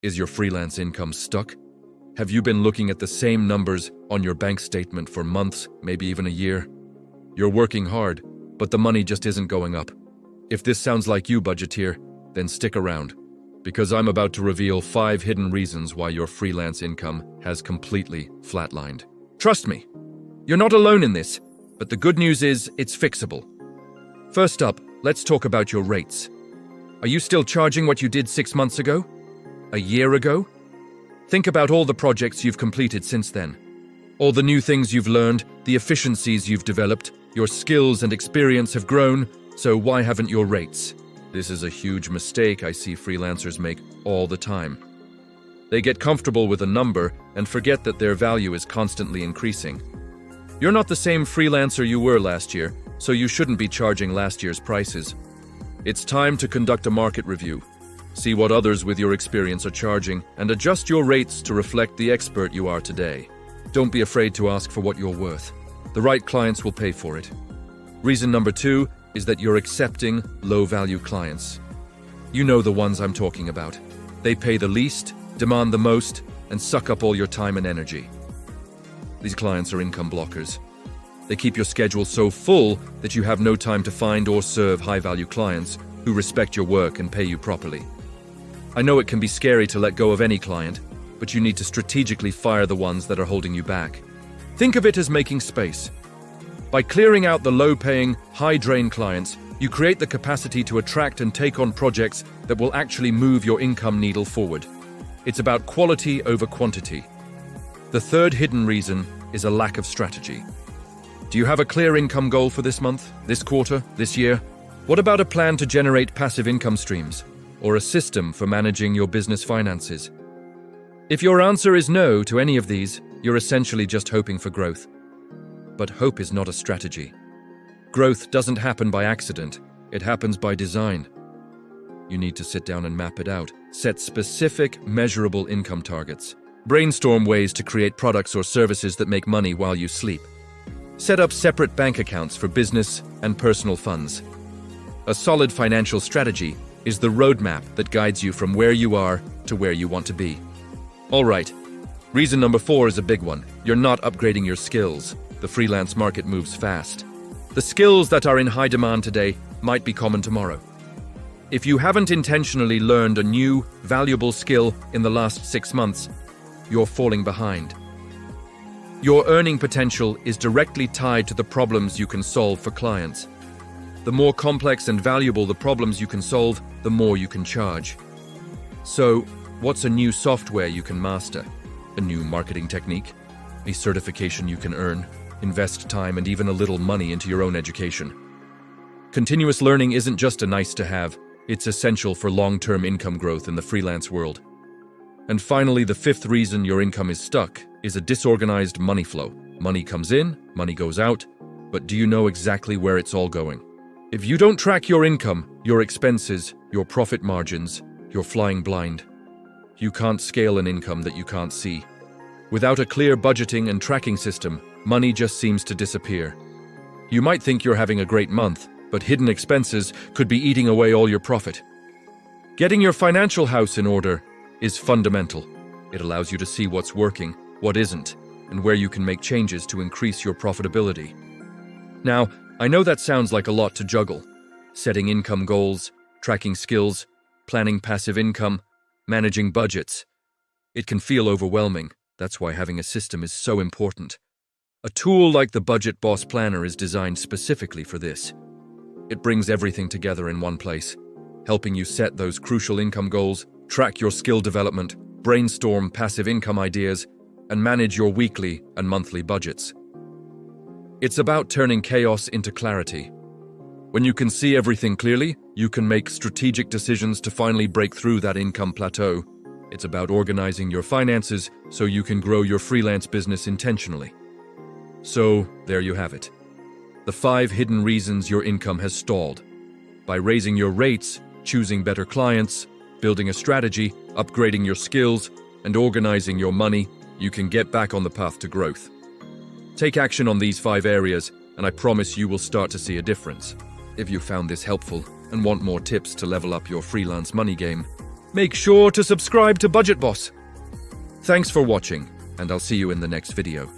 Is your freelance income stuck? Have you been looking at the same numbers on your bank statement for months, maybe even a year? You're working hard, but the money just isn't going up. If this sounds like you, budgeteer, then stick around, because I'm about to reveal 5 hidden reasons why your freelance income has completely flatlined. Trust me, you're not alone in this, but the good news is it's fixable. First up, let's talk about your rates. Are you still charging what you did 6 months ago? A year ago? Think about all the projects you've completed since then. All the new things you've learned, the efficiencies you've developed, your skills and experience have grown, so why haven't your rates? This is a huge mistake I see freelancers make all the time. They get comfortable with a number and forget that their value is constantly increasing. You're not the same freelancer you were last year, so you shouldn't be charging last year's prices. It's time to conduct a market review. See what others with your experience are charging and adjust your rates to reflect the expert you are today. Don't be afraid to ask for what you're worth. The right clients will pay for it. Reason number 2 is that you're accepting low-value clients. You know the ones I'm talking about. They pay the least, demand the most, and suck up all your time and energy. These clients are income blockers. They keep your schedule so full that you have no time to find or serve high-value clients who respect your work and pay you properly. I know it can be scary to let go of any client, but you need to strategically fire the ones that are holding you back. Think of it as making space. By clearing out the low-paying, high-drain clients, you create the capacity to attract and take on projects that will actually move your income needle forward. It's about quality over quantity. The third hidden reason is a lack of strategy. Do you have a clear income goal for this month, this quarter, this year? What about a plan to generate passive income streams, or a system for managing your business finances? If your answer is no to any of these, you're essentially just hoping for growth. But hope is not a strategy. Growth doesn't happen by accident, it happens by design. You need to sit down and map it out. Set specific, measurable income targets. Brainstorm ways to create products or services that make money while you sleep. Set up separate bank accounts for business and personal funds. A solid financial strategy is the roadmap that guides you from where you are to where you want to be. All right, reason number 4 is a big one. You're not upgrading your skills. The freelance market moves fast. The skills that are in high demand today might be common tomorrow. If you haven't intentionally learned a new, valuable skill in the last 6 months, you're falling behind. Your earning potential is directly tied to the problems you can solve for clients. The more complex and valuable the problems you can solve, the more you can charge. So, what's a new software you can master? A new marketing technique? A certification you can earn, invest time and even a little money into your own education? Continuous learning isn't just a nice to have, it's essential for long-term income growth in the freelance world. And finally, the 5th reason your income is stuck is a disorganized money flow. Money comes in, money goes out, but do you know exactly where it's all going? If you don't track your income, your expenses, your profit margins, you're flying blind. You can't scale an income that you can't see. Without a clear budgeting and tracking system, money just seems to disappear. You might think you're having a great month, but hidden expenses could be eating away all your profit. Getting your financial house in order is fundamental. It allows you to see what's working, what isn't, and where you can make changes to increase your profitability. Now, I know that sounds like a lot to juggle. Setting income goals, tracking skills, planning passive income, managing budgets. It can feel overwhelming. That's why having a system is so important. A tool like the Budget Boss Planner is designed specifically for this. It brings everything together in one place, helping you set those crucial income goals, track your skill development, brainstorm passive income ideas, and manage your weekly and monthly budgets. It's about turning chaos into clarity. When you can see everything clearly, you can make strategic decisions to finally break through that income plateau. It's about organizing your finances so you can grow your freelance business intentionally. So, there you have it. The 5 hidden reasons your income has stalled. By raising your rates, choosing better clients, building a strategy, upgrading your skills, and organizing your money, you can get back on the path to growth. Take action on these 5 areas, and I promise you will start to see a difference. If you found this helpful and want more tips to level up your freelance money game, make sure to subscribe to Budget Boss. Thanks for watching, and I'll see you in the next video.